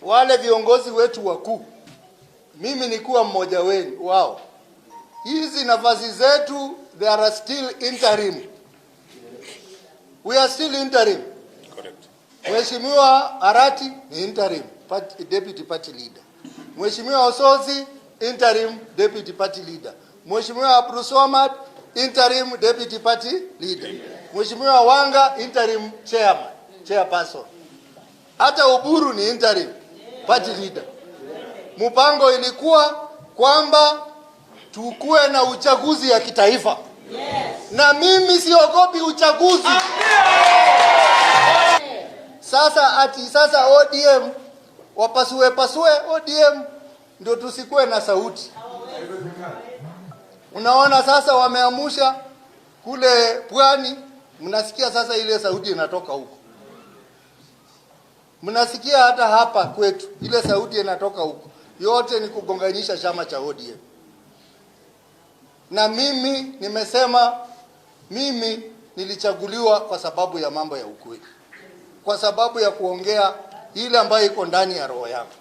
wale viongozi wetu wakuu, mimi nikuwa mmoja wao. Hizi nafasi zetu, they are still interim. We are still interim. Correct. Mheshimiwa Arati ni interim deputy party leader. Mheshimiwa Osozi interim deputy party leader. Mheshimiwa Abdulswamad interim deputy party leader. Mheshimiwa Wanga interim chairperson. Hata Oburu ni interim party leader. Mpango ilikuwa kwamba tukue na uchaguzi ya kitaifa. Yes. Na mimi siogopi uchaguzi. Sasa ODM wapasue ODM ndio tusikue na sauti. Unaona sasa wameamusha kule Pwani, mnasikia sasa ile sauti inatoka huko. Mnasikia hata hapa kwetu ile sauti inatoka huko. Yote ni kugonganyisha chama cha ODM. Na mimi nimesema mimi nilichaguliwa kwa sababu ya mambo ya ukweli. Kwa sababu ya kuongea ile ambayo iko ndani ya roho yangu.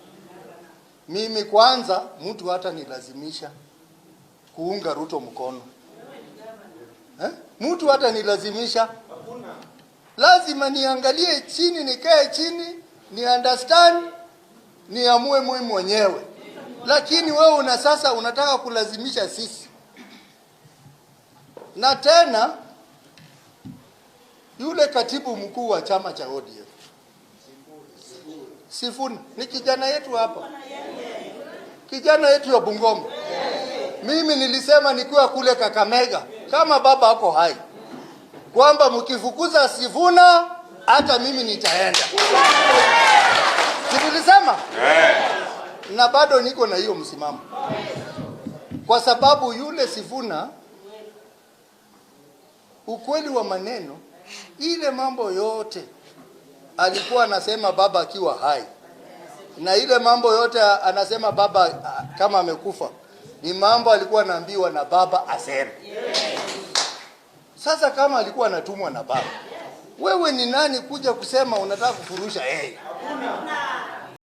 Mimi kwanza mtu hata nilazimisha kuunga Ruto mkono. Mtu hata nilazimisha. Lazima niangalie chini, nikae chini, ni understand, niamue mimi mwenyewe. Lakini wewe sasa unataka kulazimisha sisi. Na tena yule katibu mkuu wa chama cha ODM Sifuna ni kijana yetu hapa. Kijana yetu ya Bungoma. Mimi nilisema nikiwa kule Kakamega kama baba hako hai kwamba mkifukuza Sifuna hata mimi nitaenda. Nilisema? Na bado niko na hiyo msimamo. Kwa sababu yule Sifuna, ukweli wa maneno, ile mambo yote alikuwa anasema baba akiwa hai. Na ile mambo yote anasema baba kama amekufa, ni mambo alikuwa anaambiwa na baba aseme. Sasa kama alikuwa anatumwa na baba, wewe ni nani kuja kusema unataka kufurusha yeye?